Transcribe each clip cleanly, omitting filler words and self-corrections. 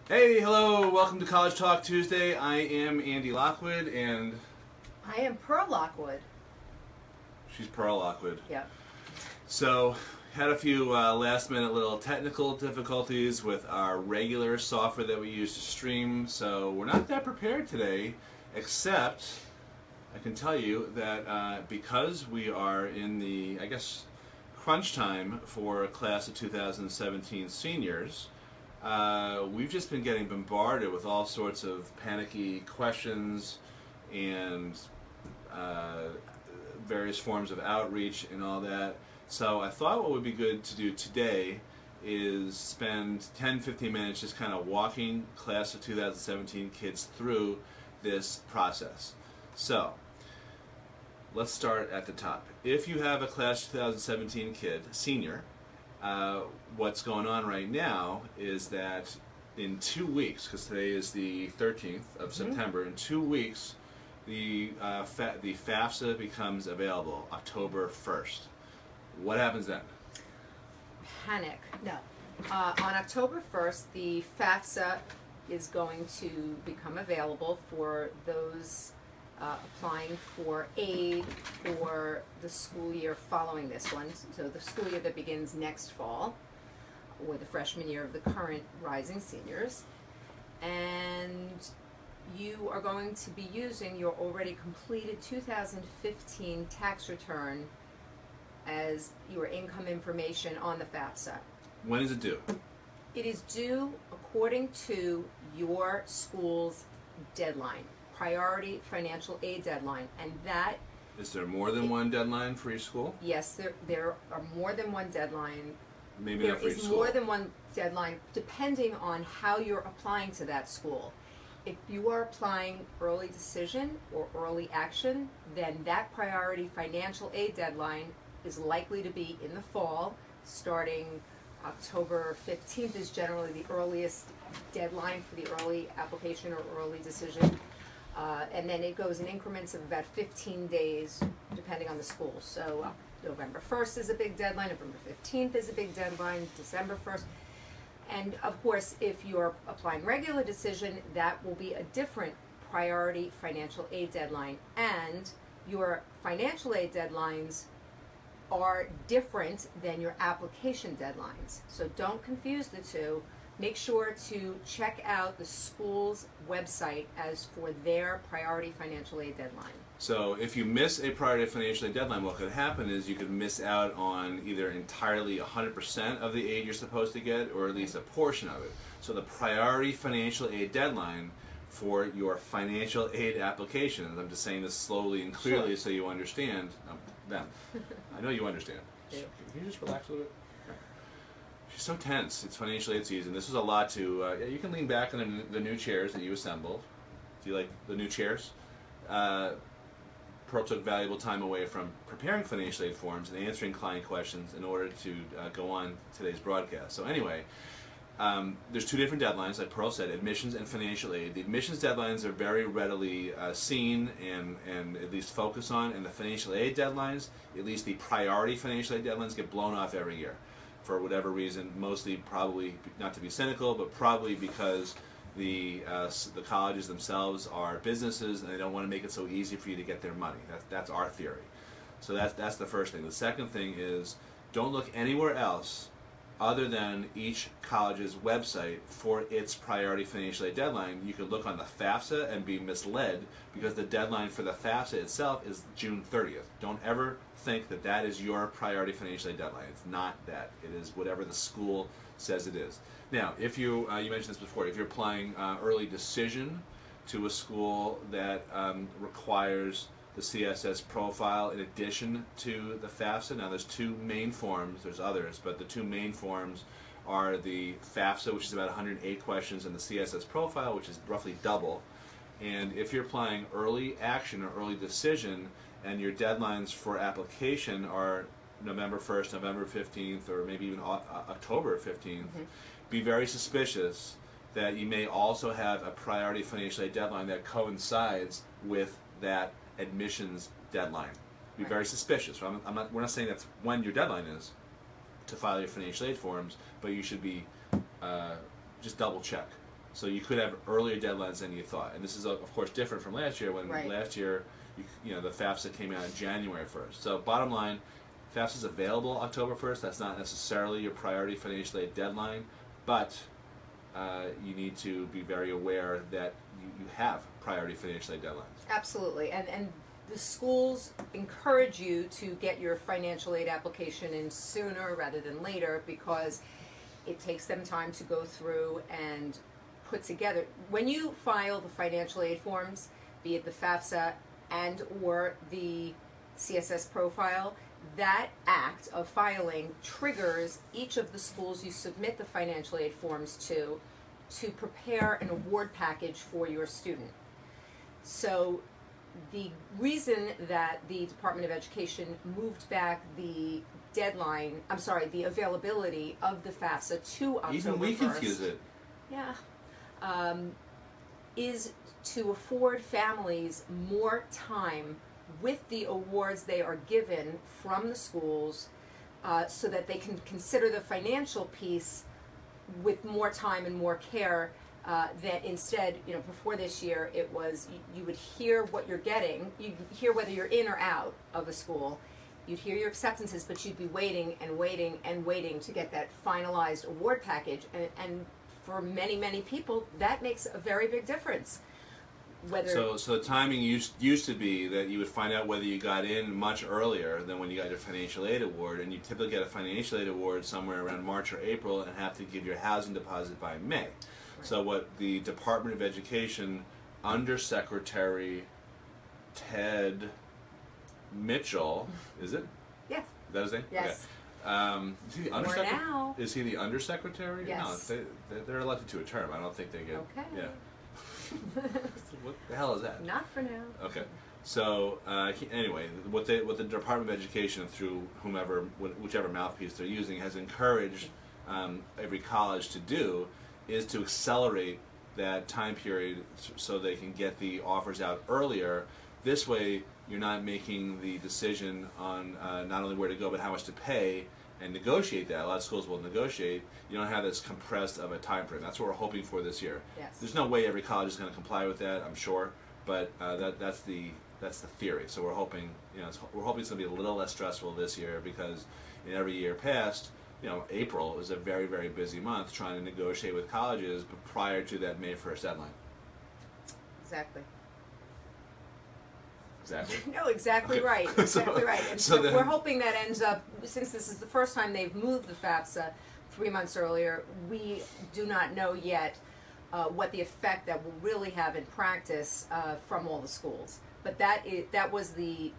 Hey, hello, welcome to College Talk Tuesday. I am Andy Lockwood, and I am Pearl Lockwood. she's Pearl Lockwood. Yep. So, had a few last minute little technical difficulties with our regular software that we use to stream, so we're not that prepared today, except I can tell you that because we are in the, I guess, crunch time for class of 2017 seniors, we've just been getting bombarded with all sorts of panicky questions and various forms of outreach and all that. So I thought what would be good to do today is spend 10-15 minutes just kind of walking class of 2017 kids through this process. So let's start at the top. If you have a class 2017 kid, senior, what's going on right now is that in 2 weeks, because today is the 13th of September, in 2 weeks the FAFSA becomes available, October 1st. What happens then? Panic. No. On October 1st, the FAFSA is going to become available for those applying for aid for the school year following this one. So the school year that begins next fall, or the freshman year of the current rising seniors. And you are going to be using your already completed 2015 tax return as your income information on the FAFSA. When is it due? It is due according to your school's deadline, priority financial aid deadline, and that... Is there more than one deadline for each school? Yes, there are more than one deadline. Maybe not for each There is school. more than one deadline depending on how you're applying to that school. If you are applying early decision or early action, then that priority financial aid deadline is likely to be in the fall, starting October 15th is generally the earliest deadline for the early application or early decision. And then it goes in increments of about 15 days depending on the school. So November 1st is a big deadline, November 15th is a big deadline, December 1st. And of course, if you're applying regular decision, that will be a different priority financial aid deadline. And your financial aid deadlines are different than your application deadlines. So don't confuse the two. Make sure to check out the school's website as for their priority financial aid deadline. So if you miss a priority financial aid deadline, what could happen is you could miss out on either entirely 100% of the aid you're supposed to get, or at least a portion of it. So the priority financial aid deadline for your financial aid application, and I'm just saying this slowly and clearly so you understand, them. I know you understand. Yeah. Can you just relax a little bit? She's so tense. It's financial aid season. This was a lot to, you can lean back on the new chairs that you assembled. Do you like the new chairs? Pearl took valuable time away from preparing financial aid forms and answering client questions in order to go on today's broadcast. So anyway, there's two different deadlines, like Pearl said, admissions and financial aid. The admissions deadlines are very readily seen and at least focused on, and the financial aid deadlines, at least the priority financial aid deadlines, get blown off every year for whatever reason, mostly probably, not to be cynical, but probably because the colleges themselves are businesses and they don't want to make it so easy for you to get their money. That's our theory. So that's the first thing. The second thing is, don't look anywhere else other than each college's website for its priority financial aid deadline. You could look on the FAFSA and be misled because the deadline for the FAFSA itself is June 30th. Don't ever think that that is your priority financial aid deadline. It's not that. It is whatever the school says it is. Now, if you, you mentioned this before, if you're applying early decision to a school that requires the CSS profile in addition to the FAFSA. Now there's two main forms, there's others, but the two main forms are the FAFSA, which is about 108 questions, and the CSS profile, which is roughly double. And if you're applying early action or early decision, and your deadlines for application are November 1st, November 15th, or maybe even October 15th, be very suspicious that you may also have a priority financial aid deadline that coincides with that admissions deadline. Be very suspicious. We're not saying that's when your deadline is to file your financial aid forms, but you should be just double check. So you could have earlier deadlines than you thought. And this is, of course, different from last year when Right. last year, the FAFSA came out on January 1st. So bottom line, FAFSA is available October 1st. That's not necessarily your priority financial aid deadline, but you need to be very aware that you have priority financial aid deadlines. Absolutely, and the schools encourage you to get your financial aid application in sooner rather than later because it takes them time to go through and put together. When you file the financial aid forms, be it the FAFSA and or the CSS profile, that act of filing triggers each of the schools you submit the financial aid forms to prepare an award package for your student. So the reason that the Department of Education moved back the deadline, the availability of the FAFSA to October 1st. Even we confuse it. Yeah. Is to afford families more time with the awards they are given from the schools so that they can consider the financial piece with more time and more care that instead, before this year, it was you would hear what you're getting, you'd hear whether you're in or out of a school, you'd hear your acceptances, but you'd be waiting and waiting and waiting to get that finalized award package. And for many, many people, that makes a very big difference. So the timing used to be that you would find out whether you got in much earlier than when you got your financial aid award, and you typically get a financial aid award somewhere around March or April and have to give your housing deposit by May. Right. So what the Department of Education Undersecretary Ted Mitchell, is it? Yes. Is that his name? Yes. Okay. Is he the For now. Is he the undersecretary? Yes. No, they're elected to a term. I don't think they get. Okay. Yeah. What the hell is that? Not for now. Okay. So anyway, what the Department of Education, through whichever mouthpiece they're using, has encouraged every college to do is to accelerate that time period so they can get the offers out earlier. This way, you're not making the decision on not only where to go but how much to pay and negotiate that. A lot of schools will negotiate. You don't have this compressed of a time frame. That's what we're hoping for this year. Yes. There's no way every college is going to comply with that, I'm sure, but that's the theory. So we're hoping it's going to be a little less stressful this year because in every year past, April is a very, very busy month trying to negotiate with colleges prior to that May 1st deadline. Exactly. Exactly. No, exactly Okay. Right. Exactly right. And So so then- we're hoping that ends up, since this is the first time they've moved the FAFSA 3 months earlier, we do not know yet what the effect that will really have in practice from all the schools. But that was the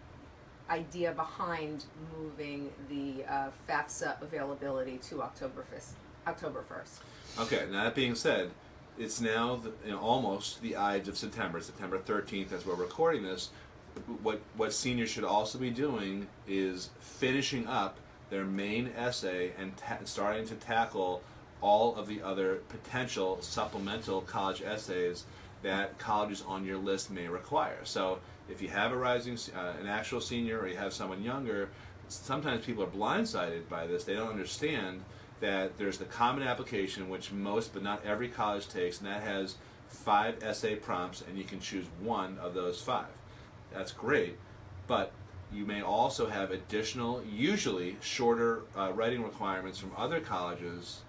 idea behind moving the FAFSA availability to October 1st. Okay, now that being said, it's now almost the Ides of September 13th as we're recording this. What seniors should also be doing is finishing up their main essay and starting to tackle all of the other potential supplemental college essays that colleges on your list may require. So if you have an actual senior or you have someone younger, sometimes people are blindsided by this. They don't understand that there's the common application, which most but not every college takes, and that has 5 essay prompts, and you can choose one of those 5. That's great, but you may also have additional, usually shorter writing requirements from other colleges,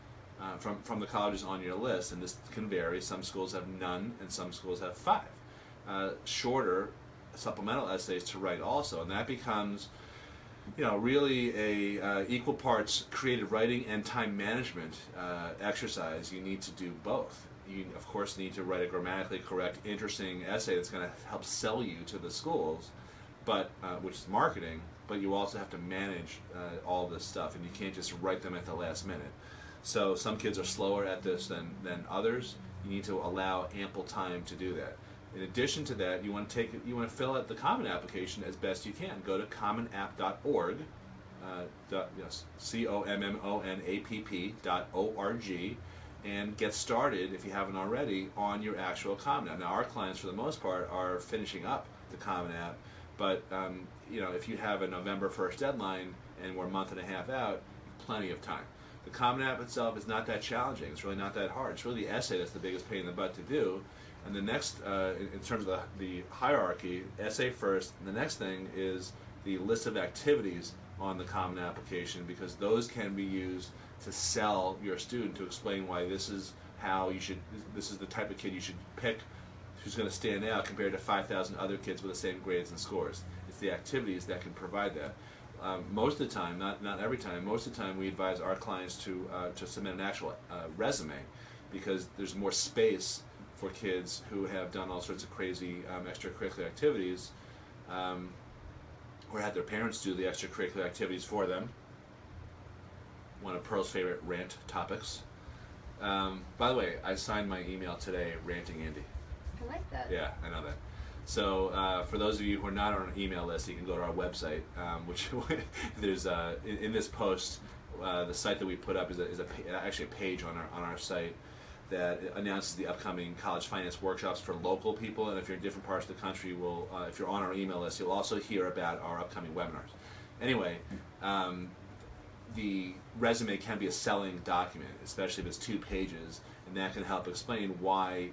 from the colleges on your list, and this can vary. Some schools have none, and some schools have 5 shorter supplemental essays to write also, and that becomes really a equal parts creative writing and time management exercise. You need to do both. You, of course, need to write a grammatically correct, interesting essay that's going to help sell you to the schools, but which is marketing, but you also have to manage all this stuff, and you can't just write them at the last minute. So some kids are slower at this than others. You need to allow ample time to do that. In addition to that, you want to fill out the Common application as best you can. Go to commonapp.org, COMMONAPP.org, and get started, if you haven't already, on your actual Common App. Now, our clients, for the most part, are finishing up the Common App, but if you have a November 1st deadline and we're a month and a half out, plenty of time. The Common App itself is not that challenging. It's really not that hard. It's really the essay that's the biggest pain in the butt to do. And the next, in terms of the hierarchy, essay first. And the next thing is the list of activities on the Common Application, because those can be used to sell your student, to explain why this is how you should, this is the type of kid you should pick who's going to stand out compared to 5,000 other kids with the same grades and scores. It's the activities that can provide that. Most of the time, not every time, most of the time we advise our clients to submit an actual resume, because there's more space for kids who have done all sorts of crazy extracurricular activities, or had their parents do the extracurricular activities for them. One of Pearl's favorite rant topics. By the way, I signed my email today, Ranting Andy. I like that. Yeah, I know that. So for those of you who are not on our email list, you can go to our website, which there's in this post, the site that we put up is actually a page on our site that announces the upcoming college finance workshops for local people, and if you're in different parts of the country, if you're on our email list, you'll also hear about our upcoming webinars. Anyway, the resume can be a selling document, especially if it's 2 pages, and that can help explain why,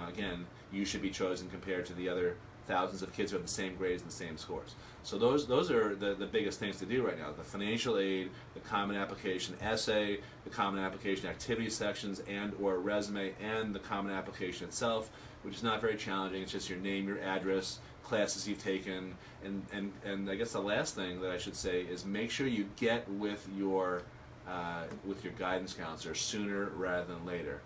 again, you should be chosen compared to the other thousands of kids who have the same grades and the same scores. So those are the biggest things to do right now: the financial aid, the Common Application essay, the Common Application activity sections and/or resume, and the Common Application itself, which is not very challenging. It's just your name, your address, classes you've taken, and I guess the last thing that I should say is make sure you get with your guidance counselor sooner rather than later.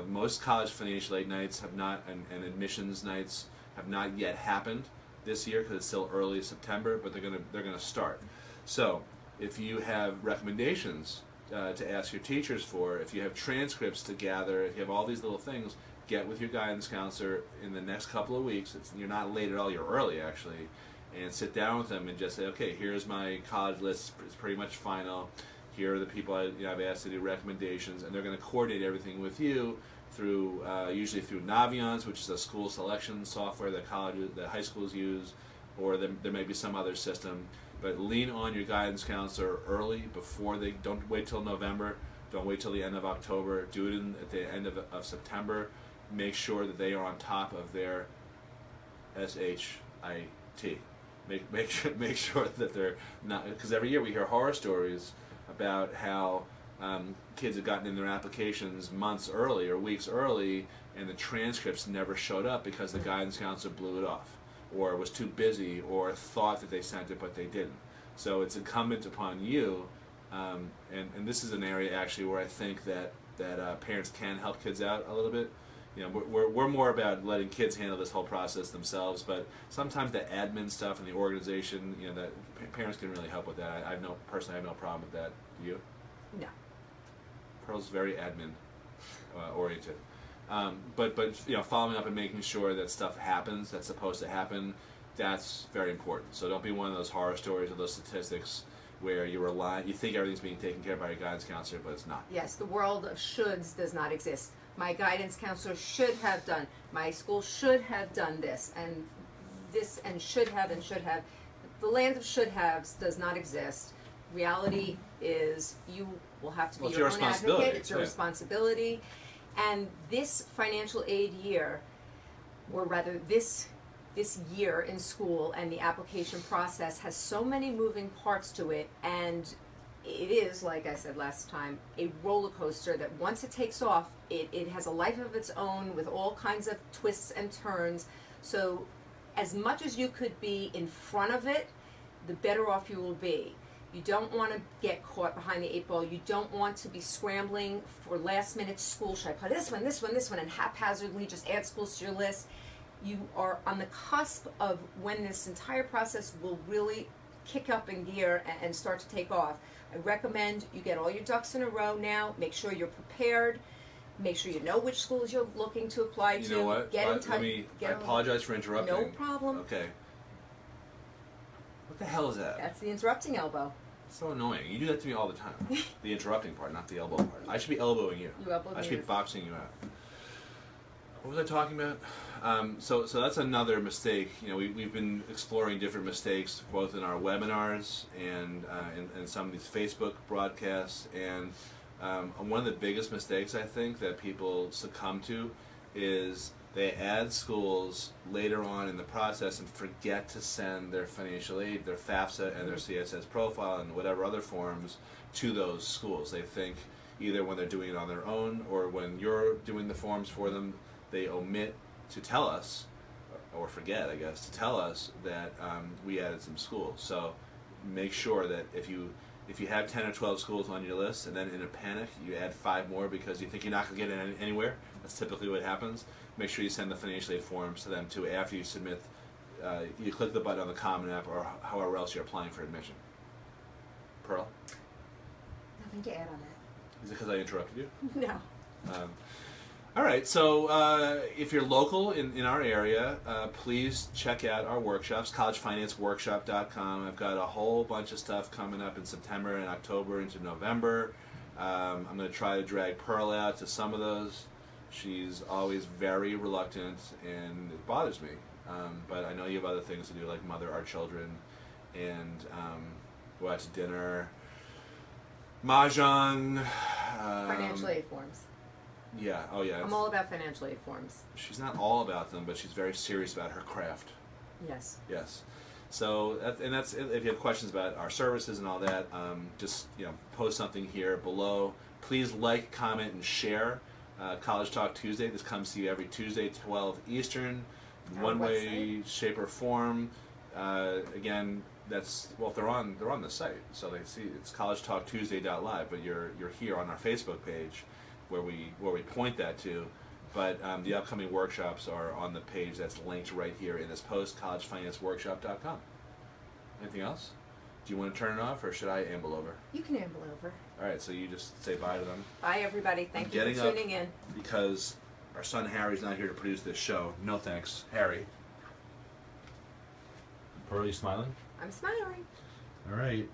Most college financial aid nights have not, and admissions nights have not yet happened this year because it's still early September, but they're gonna start. So if you have recommendations to ask your teachers for, if you have transcripts to gather, if you have all these little things, get with your guidance counselor in the next couple of weeks. You're not late at all, you're early actually, and sit down with them and just say, okay, here's my college list, it's pretty much final. Here are the people I've asked to do recommendations, and they're going to coordinate everything with you through usually through Naviance, which is a school selection software that high schools use, or there may be some other system. But lean on your guidance counselor early, don't wait till November, don't wait till the end of October. Do it at the end of September. Make sure that they are on top of their SHIT. Make sure that they're not, because every year we hear horror stories about how kids have gotten in their applications months early or weeks early, and the transcripts never showed up because the guidance counselor blew it off, or was too busy, or thought that they sent it but they didn't. So it's incumbent upon you, and this is an area actually where I think that parents can help kids out a little bit. We're more about letting kids handle this whole process themselves, but sometimes the admin stuff and the organization, that parents can really help with that. Personally, I have no problem with that. Do you? No. Pearl's very admin oriented, but following up and making sure that stuff happens that's supposed to happen, that's very important. So don't be one of those horror stories or those statistics where you think everything's being taken care of by your guidance counselor, but it's not. Yes, the world of shoulds does not exist. My guidance counselor should have done, my school should have done this, and should have, and should have. The land of should haves does not exist. Reality is you will have to be your own advocate. It's your responsibility. And this financial aid year, or rather this year in school and the application process has so many moving parts to it, and it is, like I said last time, a roller coaster that once it takes off, it has a life of its own with all kinds of twists and turns. So as much as you could be in front of it, the better off you will be. You don't want to get caught behind the 8 ball. You don't want to be scrambling for last minute school. Should I put this one, and haphazardly just add schools to your list? You are on the cusp of when this entire process will really kick up in gear and start to take off. I recommend you get all your ducks in a row now. Make sure you're prepared. Make sure you know which schools you're looking to apply to. You know what? Get in touch. I apologize for interrupting. No problem. Okay. What the hell is that? That's the interrupting elbow. It's so annoying. You do that to me all the time. The interrupting part, not the elbow part. I should be elbowing you. You elbowed me. I should be boxing you out. What was I talking about? So that's another mistake. You know, we've been exploring different mistakes both in our webinars and in some of these Facebook broadcasts. And one of the biggest mistakes I think that people succumb to is they add schools later on in the process and forget to send their financial aid, their FAFSA and their CSS profile and whatever other forms to those schools. They think either when they're doing it on their own or when you're doing the forms for them, they omit to tell us, or forget, I guess, to tell us that we added some schools. So make sure that if you have 10 or 12 schools on your list and then in a panic you add 5 more because you think you're not going to get it anywhere, that's typically what happens. Make sure you send the financial aid forms to them too after you submit. You click the button on the Common App or however else you're applying for admission. Pearl? Nothing to add on that. Is it because I interrupted you? No. All right, so if you're local in our area, please check out our workshops, collegefinanceworkshop.com. I've got a whole bunch of stuff coming up in September and October into November. I'm going to try to drag Pearl out to some of those. She's always very reluctant, and it bothers me. But I know you have other things to do, like mother our children, and go out to dinner, mahjong. Financial aid forms. Yeah, oh yeah. I'm all about financial aid forms. She's not all about them, but she's very serious about her craft. Yes. Yes. So, that's if you have questions about our services and all that, just post something here below. Please like, comment, and share. College Talk Tuesday. This comes to you every Tuesday, 12 Eastern, one way, shape, or form. Again, they're on the site, so they see it's collegetalktuesday.live. But you're here on our Facebook page, where we point that to. But the upcoming workshops are on the page that's linked right here in this post, collegefinanceworkshop.com. Anything else? Do you want to turn it off, or should I amble over? You can amble over. All right, so you just say bye to them. Bye, everybody. Thank you for tuning in. Because our son Harry's not here to produce this show. No thanks, Harry. Pearl, you smiling? I'm smiling. All right.